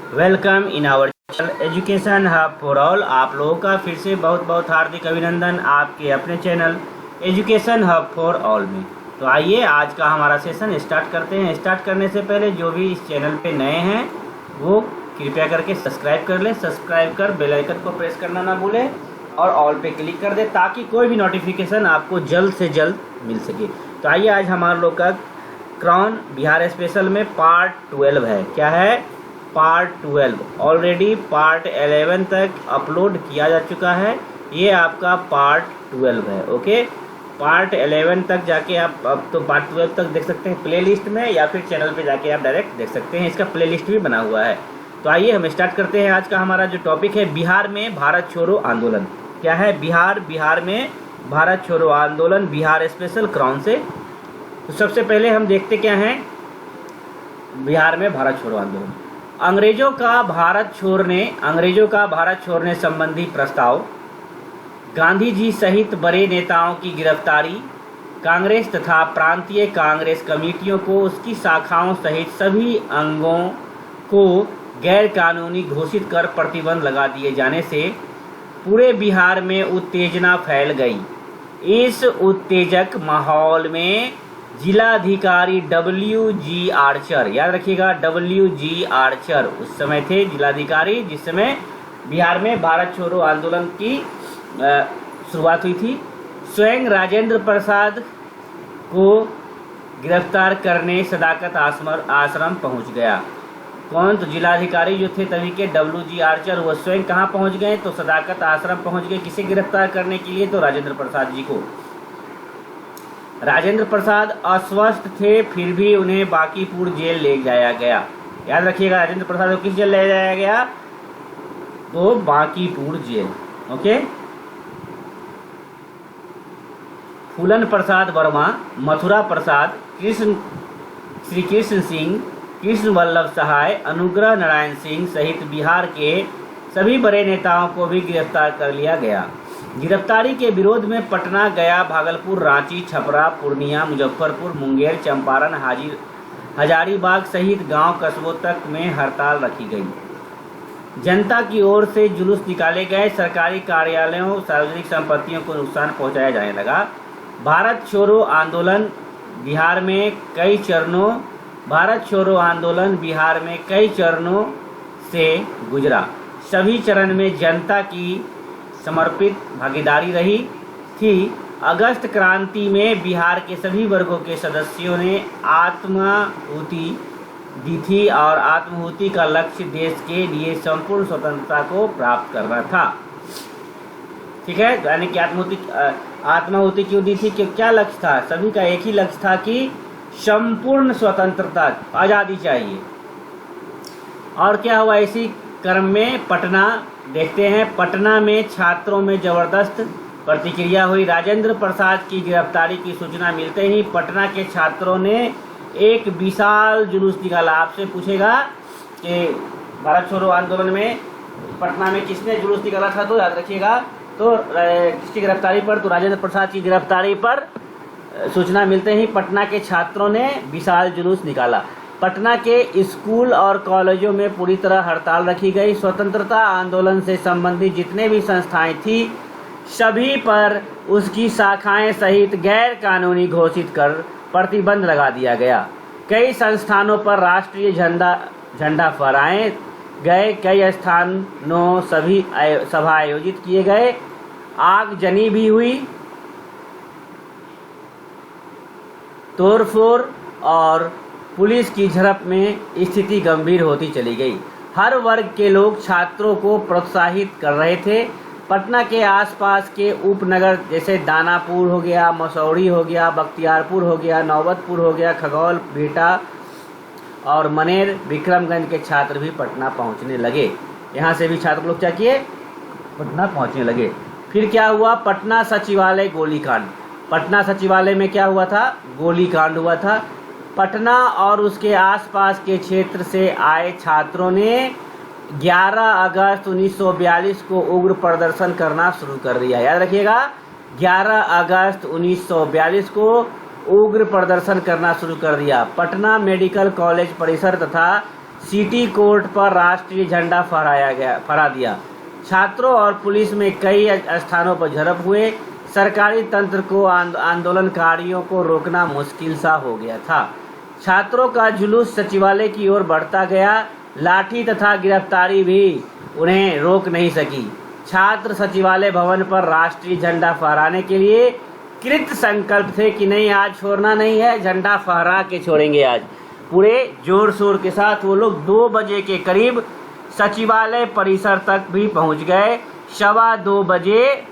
Welcome in our channel education hub for all. आप लोगों का फिर से बहुत बहुत हार्दिक अभिनंदन आपके अपने channel education hub for all में। तो आइए आज का हमारा सेशन स्टार्ट करते हैं। स्टार्ट करने से पहले जो भी इस चैनल पे नए हैं वो कृपया करके सब्सक्राइब कर लें। सब्सक्राइब कर बेल आइकन को प्रेस करना ना भूलें और ऑल पे क्लिक कर दें ताकि कोई भी नोटिफिकेशन आपको जल्द से जल्द मिल सके। तो आइए आज हमारे लोग का क्राउन बिहार स्पेशल में पार्ट 12 है। क्या है? पार्ट 12। ऑलरेडी पार्ट 11 तक अपलोड किया जा चुका है। ये आपका पार्ट 12 है। ओके, पार्ट 11 तक जाके आप अब तो पार्ट 12 तक देख सकते हैं प्लेलिस्ट में, या फिर चैनल पे जाके आप डायरेक्ट देख सकते हैं। इसका प्लेलिस्ट भी बना हुआ है। तो आइए हम स्टार्ट करते हैं। आज का हमारा जो टॉपिक है बिहार में भारत छोड़ो आंदोलन। क्या है? बिहार में भारत छोड़ो आंदोलन, बिहार स्पेशल क्राउन से। तो सबसे पहले हम देखते क्या हैं बिहार में भारत छोड़ो आंदोलन। अंग्रेजों का भारत छोड़ने संबंधी प्रस्ताव, गांधी जी सहित बड़े नेताओं की गिरफ्तारी, कांग्रेस तथा प्रांतीय कांग्रेस कमेटियों को उसकी शाखाओं सहित सभी अंगों को गैर कानूनी घोषित कर प्रतिबंध लगा दिए जाने से पूरे बिहार में उत्तेजना फैल गई। इस उत्तेजक माहौल में जिलाधिकारी WG आर्चर, याद रखिएगा WG आर्चर उस समय थे जिलाधिकारी जिस समय बिहार में भारत छोड़ो आंदोलन की शुरुआत हुई थी। स्वयं राजेंद्र प्रसाद को गिरफ्तार करने सदाकत आश्रम पहुंच गया। कौन? तो जिलाधिकारी जो थे तभी के WG आर्चर, वो स्वयं कहाँ पहुंच गए? तो सदाकत आश्रम पहुंच गए। किसे गिरफ्तार करने के लिए? तो राजेंद्र प्रसाद जी को। राजेंद्र प्रसाद अस्वस्थ थे, फिर भी उन्हें बांकीपुर जेल ले जाया गया। याद रखिएगा, राजेंद्र प्रसाद को किस जेल ले जाया गया? तो बांकीपुर जेल। ओके। फूलन प्रसाद वर्मा, मथुरा प्रसाद, श्री कृष्ण सिंह, कृष्ण वल्लभ सहाय, अनुग्रह नारायण सिंह सहित बिहार के सभी बड़े नेताओं को भी गिरफ्तार कर लिया गया। गिरफ्तारी के विरोध में पटना, गया, भागलपुर, रांची, छपरा, पूर्णिया, मुजफ्फरपुर, मुंगेर, चंपारण, हजारीबाग सहित गांव कस्बों तक में हड़ताल रखी गई। जनता की ओर से जुलूस निकाले गए। सरकारी कार्यालयों, सार्वजनिक संपत्तियों को नुकसान पहुंचाया जाने लगा। भारत छोड़ो आंदोलन बिहार में कई चरणों से गुजरा। सभी चरण में जनता की समर्पित भागीदारी रही थी। अगस्त क्रांति में बिहार के सभी वर्गों के सदस्यों ने आत्माहुति दी थी और आत्माहुति का लक्ष्य देश के लिए संपूर्ण स्वतंत्रता को प्राप्त करना था। ठीक है, यानी कि आत्माहुति क्यों दी थी? क्या लक्ष्य था? सभी का एक ही लक्ष्य था कि संपूर्ण स्वतंत्रता, आज़ादी चाहिए। और क्या हुआ इसी क्रम में? पटना देखते हैं। पटना में छात्रों में जबरदस्त प्रतिक्रिया हुई। राजेंद्र प्रसाद की गिरफ्तारी की सूचना मिलते ही पटना के छात्रों ने एक विशाल जुलूस निकाला। आपसे पूछेगा कि भारत छोड़ो आंदोलन में पटना में किसने जुलूस निकाला था? तो याद रखिएगा, तो किसकी गिरफ्तारी पर? तो राजेंद्र प्रसाद की गिरफ्तारी पर सूचना मिलते ही पटना के छात्रों ने विशाल जुलूस निकाला। पटना के स्कूल और कॉलेजों में पूरी तरह हड़ताल रखी गई। स्वतंत्रता आंदोलन से संबंधित जितने भी संस्थाएं थी सभी पर उसकी शाखाएं सहित गैर कानूनी घोषित कर प्रतिबंध लगा दिया गया। कई संस्थानों पर राष्ट्रीय झंडा फहराए गए। कई स्थानों सभा आयोजित किए गए। आगजनी भी हुई। तोड़फोड़ और पुलिस की झड़प में स्थिति गंभीर होती चली गई। हर वर्ग के लोग छात्रों को प्रोत्साहित कर रहे थे। पटना के आसपास के उपनगर जैसे दानापुर हो गया, मसौड़ी हो गया, बख्तियारपुर हो गया, नौबतपुर हो गया, खगौल, बिहटा और मनेर, विक्रमगंज के छात्र भी पटना पहुंचने लगे। यहाँ से भी छात्र लोग क्या किए? पटना पहुंचने लगे। फिर क्या हुआ? पटना सचिवालय गोलीकांड। पटना सचिवालय में क्या हुआ था? गोलीकांड हुआ था। पटना और उसके आसपास के क्षेत्र से आए छात्रों ने 11 अगस्त 1942 को उग्र प्रदर्शन करना शुरू कर दिया। याद रखिएगा, 11 अगस्त 1942 को उग्र प्रदर्शन करना शुरू कर दिया। पटना मेडिकल कॉलेज परिसर तथा सिटी कोर्ट पर राष्ट्रीय झंडा फहरा दिया। छात्रों और पुलिस में कई स्थानों पर झड़प हुए। सरकारी तंत्र को आंदोलनकारियों को रोकना मुश्किल सा हो गया था। छात्रों का जुलूस सचिवालय की ओर बढ़ता गया। लाठी तथा गिरफ्तारी भी उन्हें रोक नहीं सकी। छात्र सचिवालय भवन पर राष्ट्रीय झंडा फहराने के लिए कृत संकल्प थे कि नहीं, आज छोड़ना नहीं है, झंडा फहरा के छोड़ेंगे। आज पूरे जोर शोर के साथ वो लोग 2 बजे के करीब सचिवालय परिसर तक भी पहुंच गए। 2:15 बजे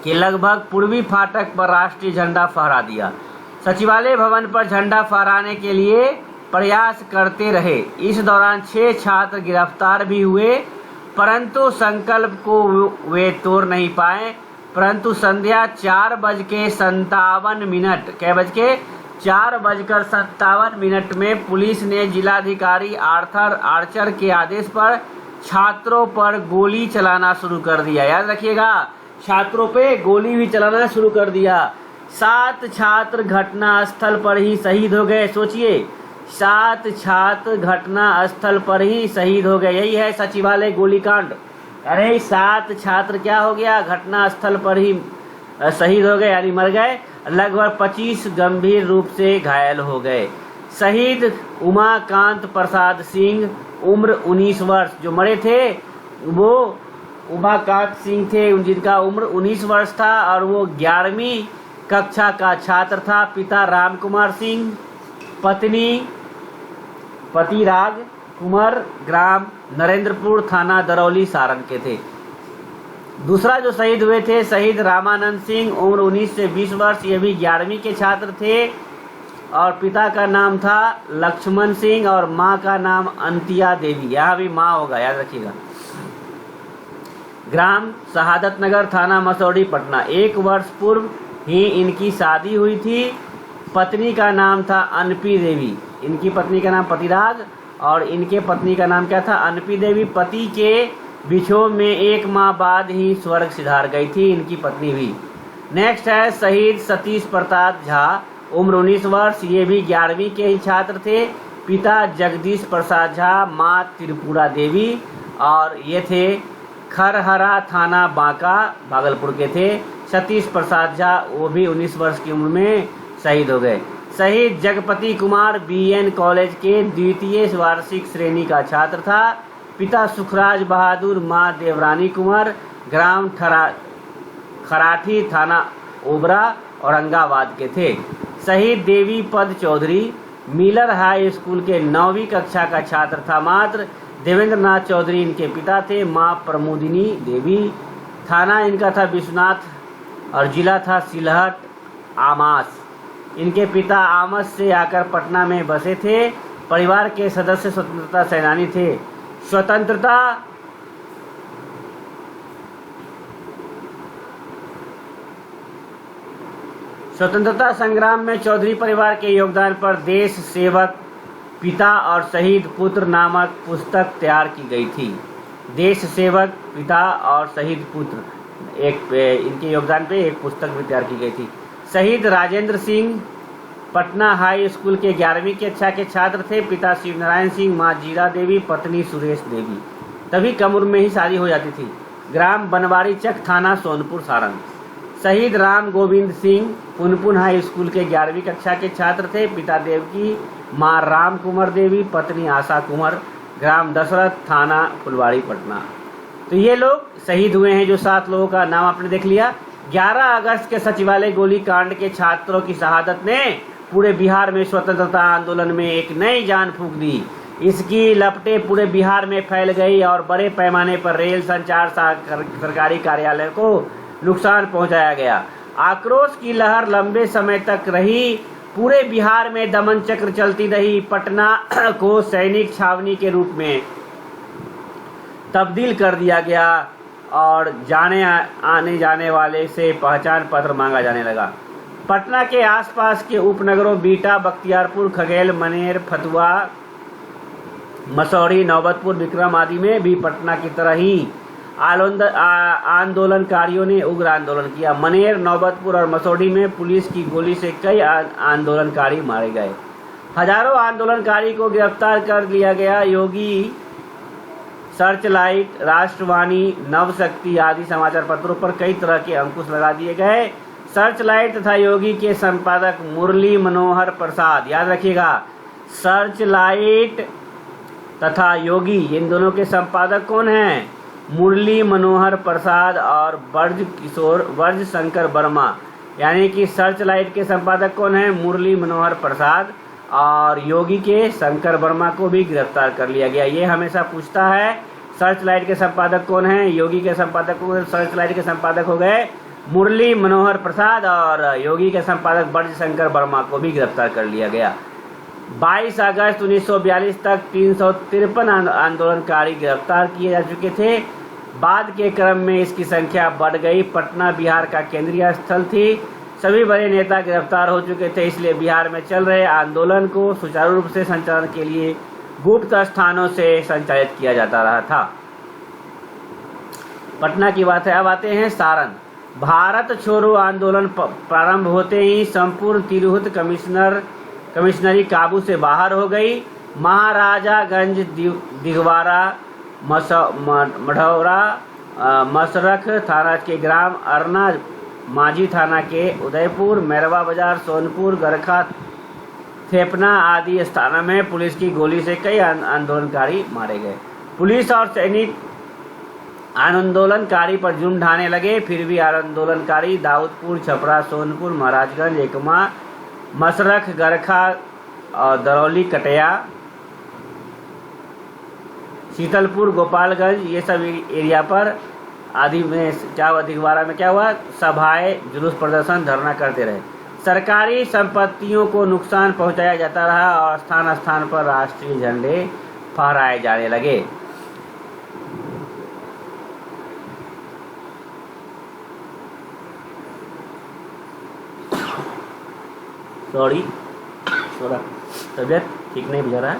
के लगभग पूर्वी फाटक पर राष्ट्रीय झंडा फहरा दिया। सचिवालय भवन पर झंडा फहराने के लिए प्रयास करते रहे। इस दौरान 6 छात्र गिरफ्तार भी हुए, परंतु संकल्प को वे तोड़ नहीं पाए। परंतु संध्या 4:57 कै बज के 4:57 में पुलिस ने जिलाधिकारी आर्थर आर्चर के आदेश पर छात्रों पर गोली चलाना शुरू कर दिया। याद रखिएगा, छात्रों पे गोली भी चलाना शुरू कर दिया। 7 छात्र घटना स्थल पर ही शहीद हो गए। सोचिए, 7 छात्र घटना स्थल पर ही शहीद हो गए। यही है सचिवालय गोलीकांड। अरे 7 छात्र क्या हो गया, घटना स्थल पर ही शहीद हो गए, यानी मर गए। लगभग 25 गंभीर रूप से घायल हो गए। शहीद उमाकांत प्रसाद सिंह, उम्र 19 वर्ष, जो मरे थे वो उमाकांत सिंह थे, जिनका उम्र 19 वर्ष था और वो 11वीं कक्षा का छात्र था। पिता राम कुमार सिंह, पत्नी पतिराग कुमार, ग्राम नरेंद्रपुर, थाना दरौली, सारण के थे। दूसरा जो शहीद हुए थे, शहीद रामानंद सिंह, उम्र 19 से 20 वर्ष, ये भी 11वीं के छात्र थे और पिता का नाम था लक्ष्मण सिंह और माँ का नाम अंतिया देवी। यहाँ भी माँ होगा, याद रखिएगा। ग्राम शहादत नगर, थाना मसौढ़ी, पटना। 1 वर्ष पूर्व ही इनकी शादी हुई थी। पत्नी का नाम था अनपी देवी। इनकी पत्नी का नाम पतिराग और इनके पत्नी का नाम क्या था, अनपी देवी। पति के विछोह में 1 माह बाद ही स्वर्ग सिधार गई थी इनकी पत्नी भी। नेक्स्ट है शहीद सतीश प्रताप झा, उम्र 19 वर्ष, ये भी 11वीं के ही छात्र थे। पिता जगदीश प्रसाद झा, माँ त्रिपुरा देवी और ये थे खरहरा, थाना बांका, भागलपुर के थे। सतीश प्रसाद झा वो भी 19 वर्ष की उम्र में शहीद हो गए। शहीद जगपति कुमार BN कॉलेज के 2वीं वार्षिक श्रेणी का छात्र था। पिता सुखराज बहादुर, माँ देवरानी कुमार, ग्राम खराठी, थाना ओबरा, औरंगाबाद के थे। शहीद देवी पद चौधरी, मिलर हाई स्कूल के 9वीं कक्षा का छात्र था मात्र। देवेंद्र नाथ चौधरी इनके पिता थे। माँ प्रमोदिनी देवी। थाना इनका था विश्वनाथ और जिला था सिलहट, आमास। इनके पिता आमस से आकर पटना में बसे थे। परिवार के सदस्य स्वतंत्रता सेनानी थे। स्वतंत्रता संग्राम में चौधरी परिवार के योगदान पर देश सेवक पिता और शहीद पुत्र नामक पुस्तक तैयार की गई थी। देश सेवक पिता और शहीद पुत्र, इनके योगदान पे एक पुस्तक भी तैयार की गई थी। शहीद राजेंद्र सिंह पटना हाई स्कूल के 11वीं कक्षा के छात्र थे। पिता शिवनारायण सिंह, माँ जीरा देवी, पत्नी सुरेश देवी। तभी कम उम्र में ही शादी हो जाती थी। ग्राम बनवारी चक, थाना सोनपुर, सारण। शहीद राम गोविंद सिंह पुनपुन हाई स्कूल के 11वीं कक्षा के छात्र थे। पिता देवकी, माँ राम कुमार देवी, पत्नी आशा कुमार, ग्राम दशरथ, थाना फुलवाड़ी, पटना। तो ये लोग शहीद हुए हैं। जो 7 लोगों का नाम आपने देख लिया। 11 अगस्त के सचिवालय गोलीकांड के छात्रों की शहादत ने पूरे बिहार में स्वतंत्रता आंदोलन में एक नई जान फूंक दी। इसकी लपटें पूरे बिहार में फैल गई और बड़े पैमाने पर रेल, संचार, सरकारी कार्यालय को नुकसान पहुंचाया गया। आक्रोश की लहर लंबे समय तक रही। पूरे बिहार में दमन चक्र चलती रही। पटना को सैनिक छावनी के रूप में तब्दील कर दिया गया और आने जाने वाले से पहचान पत्र मांगा जाने लगा। पटना के आसपास के उपनगरों बीटा, बख्तियारपुर, खगेल, मनेर, फतुहा, मसौढ़ी, नौबतपुर, विक्रम आदि में भी पटना की तरह ही आंदोलनकारियों ने उग्र आंदोलन किया। मनेर, नौबतपुर और मसौढ़ी में पुलिस की गोली से कई आंदोलनकारी मारे गए। हजारों आंदोलनकारी को गिरफ्तार कर लिया गया। योगी, सर्चलाइट, राष्ट्रवाणी, नवशक्ति आदि समाचार पत्रों पर कई तरह के अंकुश लगा दिए गए। सर्चलाइट तथा योगी के संपादक मुरली मनोहर प्रसाद, याद रखिएगा, सर्चलाइट तथा योगी इन दोनों के संपादक कौन हैं? मुरली मनोहर प्रसाद और ब्रज शंकर वर्मा। यानी कि सर्चलाइट के संपादक कौन हैं? मुरली मनोहर प्रसाद, और योगी के शंकर वर्मा को भी गिरफ्तार कर लिया गया। ये हमेशा पूछता है सर्चलाइट के संपादक कौन हैं? योगी के संपादक को, सर्चलाइट के संपादक हो गए मुरली मनोहर प्रसाद, और योगी के संपादक ब्रज शंकर वर्मा को भी गिरफ्तार कर लिया गया। 22 अगस्त 1942 तक 353 आंदोलनकारी गिरफ्तार किए जा चुके थे। बाद के क्रम में इसकी संख्या बढ़ गई। पटना बिहार का केंद्रीय स्थल थी, सभी बड़े नेता गिरफ्तार हो चुके थे, इसलिए बिहार में चल रहे आंदोलन को सुचारू रूप से संचालन के लिए गुप्त स्थानों से संचालित किया जाता रहा था। पटना की बात है। अब आते हैं सारण। भारत छोड़ो आंदोलन प्रारंभ होते ही संपूर्ण तिरहुत कमिश्नरी काबू से बाहर हो गई। महाराजागंज, दिगवारा, मढ़ौरा, मसरख थाना के ग्राम अरना, माझी थाना के उदयपुर, मैरवा बाजार, सोनपुर, गरखा, थेपना आदि स्थानों में पुलिस की गोली से कई आंदोलनकारी मारे गए। पुलिस और सैनिक आंदोलनकारी पर जुर्म ढाने लगे। फिर भी आंदोलनकारी दाऊदपुर, छपरा, सोनपुर, महाराजगंज, एकमा, मसरख, गरखा और दरौली, कटया, शीतलपुर, गोपालगंज, ये सब एरिया पर आदि में क्या हुआ? दिगवारा में क्या हुआ? सभाएं, जुलूस प्रदर्शन, धरना करते रहे। सरकारी संपत्तियों को नुकसान पहुंचाया जाता रहा और स्थान स्थान पर राष्ट्रीय झंडे फहराए जाने लगे। तबियत ठीक नहीं बुझा रहा है।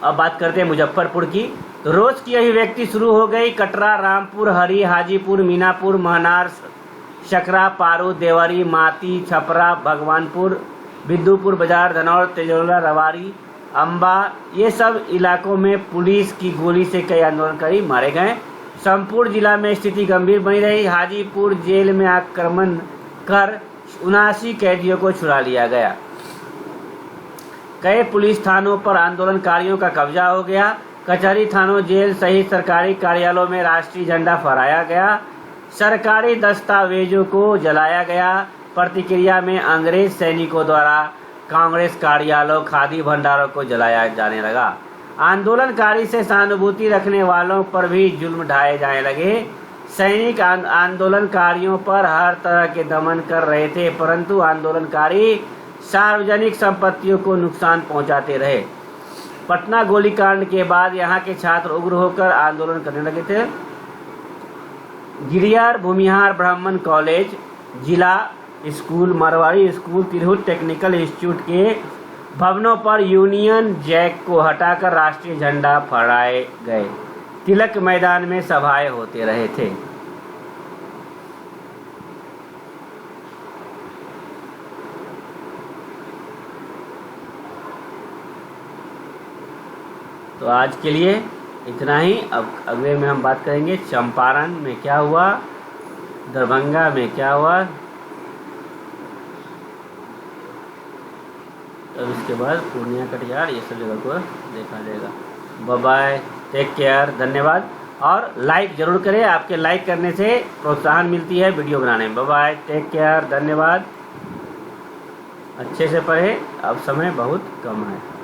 अब बात करते हैं मुजफ्फरपुर की। तो रोज की अभिव्यक्ति शुरू हो गई। कटरा, रामपुर, हरी, हाजीपुर, मीनापुर, महनार, शकरा, पारू, देवरी, माती, छपरा, भगवानपुर, बिद्दुपुर बाजार, धनौर, तेजोला, रवारी, अम्बा, ये सब इलाकों में पुलिस की गोली से कई आंदोलनकारी मारे गए। संपूर्ण जिला में स्थिति गंभीर बनी रही। हाजीपुर जेल में आक्रमण कर 79 कैदियों को छुड़ा लिया गया। कई पुलिस थानों पर आंदोलनकारियों का कब्जा हो गया। कचहरी, थानों, जेल सहित सरकारी कार्यालयों में राष्ट्रीय झंडा फहराया गया। सरकारी दस्तावेजों को जलाया गया। प्रतिक्रिया में अंग्रेज सैनिकों द्वारा कांग्रेस कार्यालयों, खादी भंडारों को जलाया जाने लगा। आंदोलनकारी से सहानुभूति रखने वालों पर भी जुल्म ढाए जाने लगे। सैनिक आंदोलनकारियों पर हर तरह के दमन कर रहे थे, परंतु आंदोलनकारी सार्वजनिक संपत्तियों को नुकसान पहुंचाते रहे। पटना गोलीकांड के बाद यहाँ के छात्र उग्र होकर आंदोलन करने लगे थे। गिरियार भूमिहार ब्राह्मण कॉलेज, जिला school, Marwari school, Tirhut technical institute के भवनों पर यूनियन जैक को हटाकर राष्ट्रीय झंडा फहराए गए। तिलक मैदान में सभाएं होते रहे थे। तो आज के लिए इतना ही। अब अगले में हम बात करेंगे चंपारण में क्या हुआ, दरभंगा में क्या हुआ, तब इसके बाद पूर्णिया, कटिहार, ये सब जगह को देखा जाएगा। बाय बाय, टेक केयर, धन्यवाद। और लाइक जरूर करें, आपके लाइक करने से प्रोत्साहन मिलती है वीडियो बनाने में। बाय बाय, टेक केयर, धन्यवाद। अच्छे से पढ़ें, अब समय बहुत कम है।